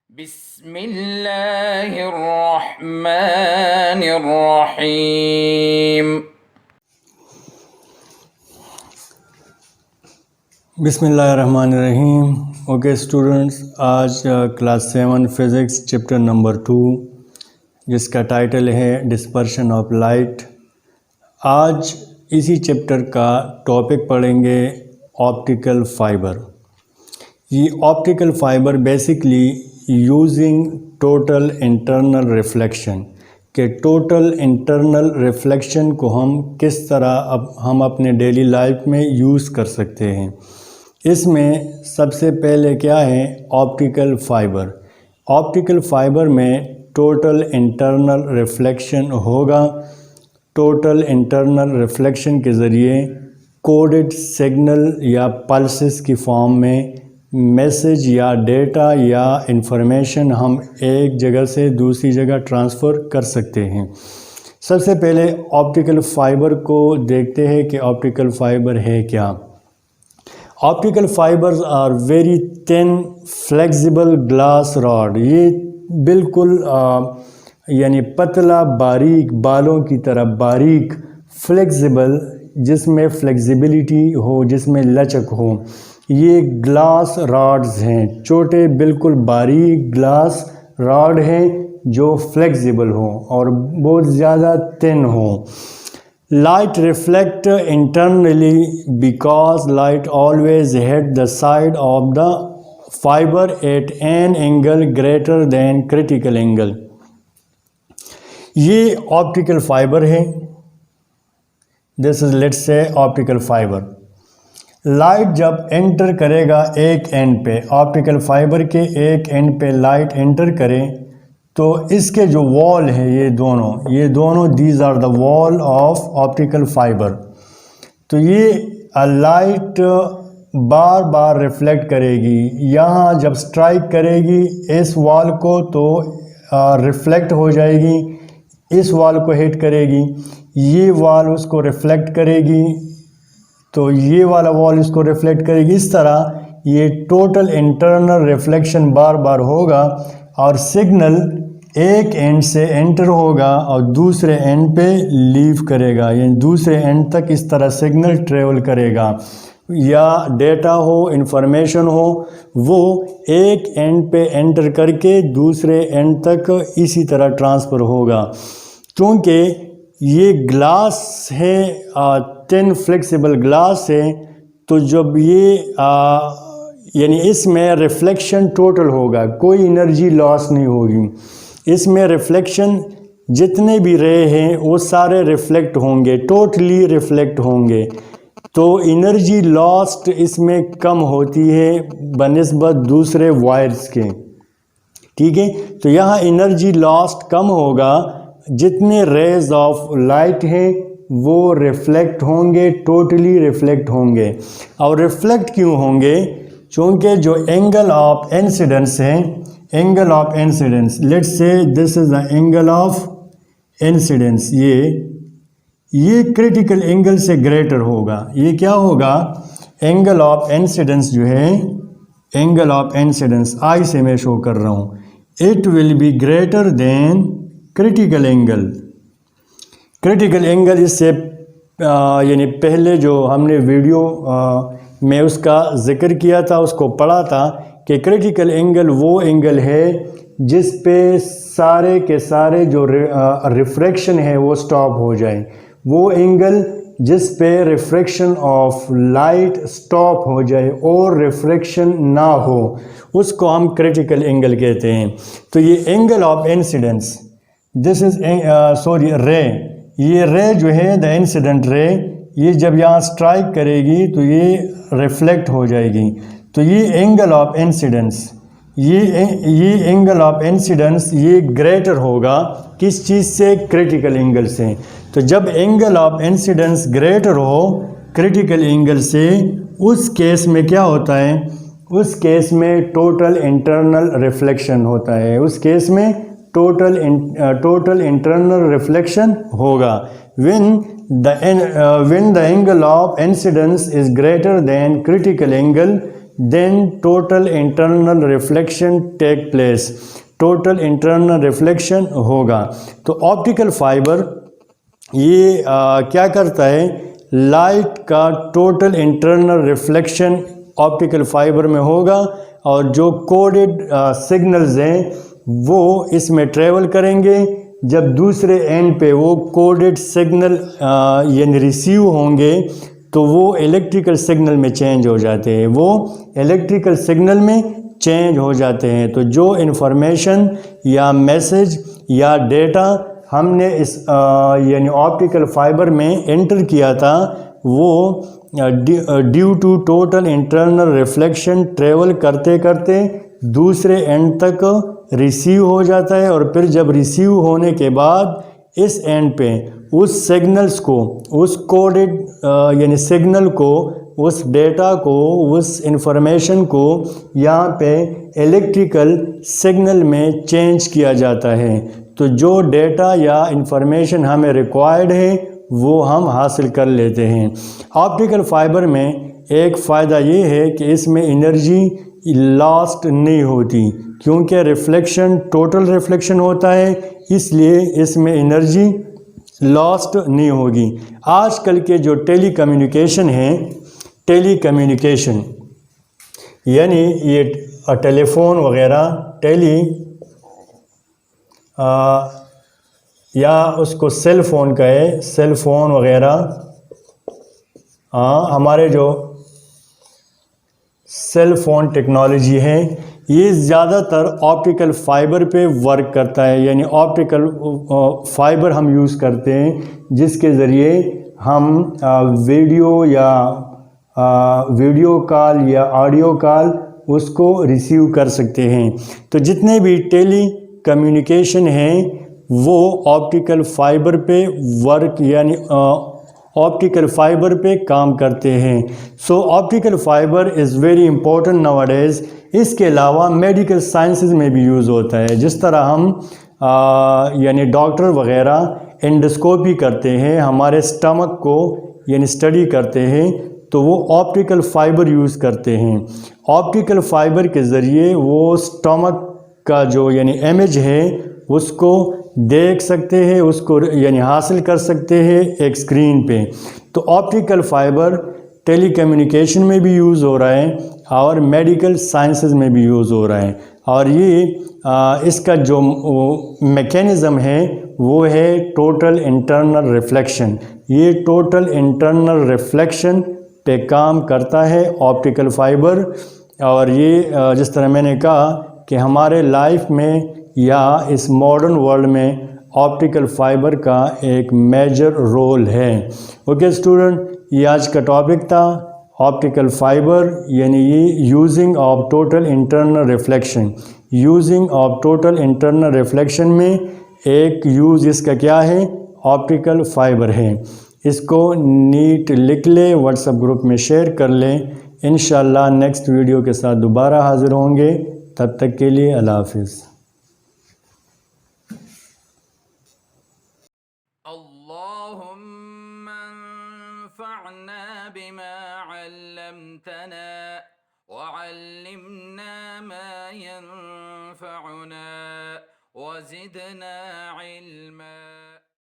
بسم اللہ الرحمن الرحیم۔ بسم اللہ الرحمن الرحیم۔ اوکے اسٹوڈنٹس، آج کلاس 7 فزکس چیپٹر نمبر 2 جس کا ٹائٹل ہے ڈسپرشن آف لائٹ۔ آج اسی چیپٹر کا ٹاپک پڑھیں گے آپٹیکل فائبر۔ یہ optical fibre basically using total internal reflection کہ ٹوٹل انٹرنل ریفلیکشن کو ہم کس طرح ہم اپنے ڈیلی لائف میں یوز کر سکتے ہیں۔ اس میں سب سے پہلے کیا ہے آپٹیکل فائبر۔ آپٹیکل فائبر میں ٹوٹل انٹرنل ریفلیکشن ہوگا۔ ٹوٹل انٹرنل ریفلیکشن کے ذریعے کوڈڈ سگنل یا پلسز کی فارم میں میسج یا ڈیٹا یا انفارمیشن ہم ایک جگہ سے دوسری جگہ ٹرانسفر کر سکتے ہیں۔ سب سے پہلے آپٹیکل فائبر کو دیکھتے ہیں کہ آپٹیکل فائبر ہے کیا۔ Optical fibres are very thin flexible glass rod. یہ بالکل یعنی پتلا باریک بالوں کی طرح باریک فلیکسیبل، جس میں فلیکسیبلٹی ہو، جس میں لچک ہو۔ یہ گلاس راڈز ہیں، چھوٹے بالکل باریک گلاس راڈ ہیں جو فلیکسیبل ہوں اور بہت زیادہ تhin ہوں۔ Light reflect internally because light always hits the side of the fiber at an angle greater than critical angle۔ یہ optical fiber ہے۔ This is let's say optical fiber۔ Light جب انٹر کرے گا ایک اینڈ پہ، آپٹیکل فائبر کے ایک and پہ light inter کرے تو اس کے جو وال ہے یہ دونوں دیز آر دا وال آف آپٹیکل فائبر۔ تو یہ لائٹ بار بار ریفلیکٹ کرے گی، یہاں جب سٹرائک کرے گی اس وال کو تو ریفلیکٹ ہو جائے گی، اس وال کو ہٹ کرے گی، یہ وال اس کو ریفلیکٹ کرے گی تو یہ والا وال اس کو ریفلیکٹ کرے گی۔ اس طرح یہ ٹوٹل انٹرنل ریفلیکشن بار بار ہوگا اور سگنل ایک اینڈ سے انٹر ہوگا اور دوسرے اینڈ پہ لیو کرے گا، یعنی دوسرے اینڈ تک اس طرح سگنل ٹریول کرے گا، یا ڈیٹا ہو، انفارمیشن ہو، وہ ایک اینڈ پہ انٹر کر کے دوسرے اینڈ تک اسی طرح ٹرانسفر ہوگا۔ چونکہ یہ گلاس ہے، تhin فلیکسیبل گلاس ہے، تو جب یہ یعنی اس میں ریفلیکشن ٹوٹل ہوگا، کوئی انرجی لاس نہیں ہوگی۔ اس میں ریفلیکشن جتنے بھی رے ہیں وہ سارے ریفلیکٹ ہوں گے، ٹوٹلی ریفلیکٹ ہوں گے، تو انرجی لاسٹ اس میں کم ہوتی ہے بنسبت دوسرے وائرز کے، ٹھیک ہے۔ تو یہاں انرجی لاسٹ کم ہوگا، جتنے ریز آف لائٹ ہیں وہ ریفلیکٹ ہوں گے، ٹوٹلی ریفلیکٹ ہوں گے۔ اور ریفلیکٹ کیوں ہوں گے؟ چونکہ جو اینگل آف انسیڈنس ہے، angle of incidence, let's say this is the angle of incidence, یہ کریٹیکل اینگل سے گریٹر ہوگا۔ یہ کیا ہوگا؟ اینگل آف انسیڈنس جو ہے، اینگل آف انسیڈنس آئی سے میں شو کر رہا ہوں، it will be greater than critical angle. Critical angle اس سے یعنی پہلے جو ہم نے ویڈیو میں اس کا ذکر کیا تھا، اس کو پڑھا تھا کہ کریٹیکل اینگل وہ اینگل ہے جس پہ سارے کے سارے جو ریفریکشن ہے وہ سٹاپ ہو جائے، وہ اینگل جس پہ ریفریکشن آف لائٹ سٹاپ ہو جائے اور ریفریکشن نہ ہو، اس کو ہم کریٹیکل اینگل کہتے ہیں۔ تو یہ اینگل آف انسیڈنس، دس از رے، یہ رے جو ہے دا انسیڈنٹ رے، یہ جب یہاں سٹرائک کرے گی تو یہ ریفلیکٹ ہو جائے گی، تو یہ اینگل آف انسیڈنس، یہ اینگل آف انسیڈنس یہ گریٹر ہوگا کس چیز سے؟ کریٹیکل اینگل سے۔ تو جب angle of incidence greater who critical angle سے، اس کیس میں کیا ہوتا ہے؟ اس کیس میں ٹوٹل انٹرنل ریفلیکشن ہوتا ہے، اس کیس میں ٹوٹل انٹرنل ریفلیکشن ہوگا when the angle of incidence is greater than critical angle، then total internal reflection take place. Total internal reflection ہوگا. تو آپٹیکل فائبر یہ کیا کرتا ہے؟ لائٹ کا total internal reflection optical fibre میں ہوگا اور جو کوڈڈ سگنلز ہیں وہ اس میں ٹریول کریں گے. جب دوسرے اینڈ پہ وہ کوڈڈ سگنل یعنی ریسیو ہوں گے تو وہ الیکٹریکل سگنل میں چینج ہو جاتے ہیں، وہ الیکٹریکل سگنل میں چینج ہو جاتے ہیں. تو جو انفارمیشن یا میسج یا ڈیٹا ہم نے اس یعنی آپٹیکل فائبر میں انٹر کیا تھا وہ due to total internal reflection travel کرتے کرتے دوسرے اینڈ تک ریسیو ہو جاتا ہے، اور پھر جب ریسیو ہونے کے بعد اس اینڈ پہ اس سگنلز کو، اس کوڈڈ یعنی سگنل کو، اس ڈیٹا کو، اس انفارمیشن کو یہاں پہ الیکٹریکل سگنل میں چینج کیا جاتا ہے. تو جو ڈیٹا یا انفارمیشن ہمیں ریکوائرڈ ہے وہ ہم حاصل کر لیتے ہیں. آپٹیکل فائبر میں ایک فائدہ یہ ہے کہ اس میں انرجی لاسٹ نہیں ہوتی، کیونکہ ریفلیکشن ٹوٹل ریفلیکشن ہوتا ہے، اس لیے اس میں انرجی لاسٹ نہیں ہوگی. آج کل کے جو ٹیلی کمیونیکیشن ہیں، ٹیلی کمیونیکیشن یعنی یہ ٹیلی فون وغیرہ، یا اس کو سیل فون کہے، سیل فون وغیرہ، ہمارے جو سیل فون ٹیکنالوجی ہے یہ زیادہ تر آپٹیکل فائبر پہ ورک کرتا ہے. یعنی آپٹیکل فائبر ہم یوز کرتے ہیں جس کے ذریعے ہم ویڈیو کال یا آڈیو کال اس کو ریسیو کر سکتے ہیں. تو جتنے بھی ٹیلی کمیونیکیشن ہیں وہ آپٹیکل فائبر پہ ورک یعنی آپٹیکل فائبر پہ کام کرتے ہیں. So optical fibre is very important nowadays. اس کے علاوہ میڈیکل سائنسز میں بھی یوز ہوتا ہے. جس طرح ہم یعنی ڈاکٹر وغیرہ انڈوسکوپی کرتے ہیں، ہمارے سٹمک کو یعنی اسٹڈی کرتے ہیں تو وہ آپٹیکل فائبر یوز کرتے ہیں. آپٹیکل فائبر کے ذریعے وہ سٹمک کا جو یعنی امیج ہے اس کو دیکھ سکتے ہیں، اس کو یعنی حاصل کر سکتے ہیں ایک اسکرین پہ. تو آپٹیکل فائبر ٹیلی کمیونیکیشن میں بھی یوز ہو رہا ہے اور میڈیکل سائنسز میں بھی یوز ہو رہا ہے. اور یہ اس کا جو میکینزم ہے وہ ہے ٹوٹل انٹرنل ریفلیکشن. یہ ٹوٹل انٹرنل ریفلیکشن پہ کام کرتا ہے آپٹیکل فائبر. اور یہ جس طرح میں نے کہا کہ ہمارے لائف میں یا اس ماڈرن ورلڈ میں آپٹیکل فائبر کا ایک میجر رول ہے. اوکے اسٹوڈنٹ، یہ آج کا ٹاپک تھا آپٹیکل فائبر یعنی یہ using of total internal reflection. Using of total internal reflection میں ایک یوز اس کا کیا ہے؟ آپٹیکل فائبر ہے. اس کو نیٹ لکھ لیں، واٹس ایپ گروپ میں شیئر کر لیں. انشاءاللہ نیکسٹ ویڈیو کے ساتھ دوبارہ حاضر ہوں گے. تب تک کے لیے اللہ حافظ. اللهم انفعنا بما علمتنا وعلمنا ما ينفعنا وزدنا علما.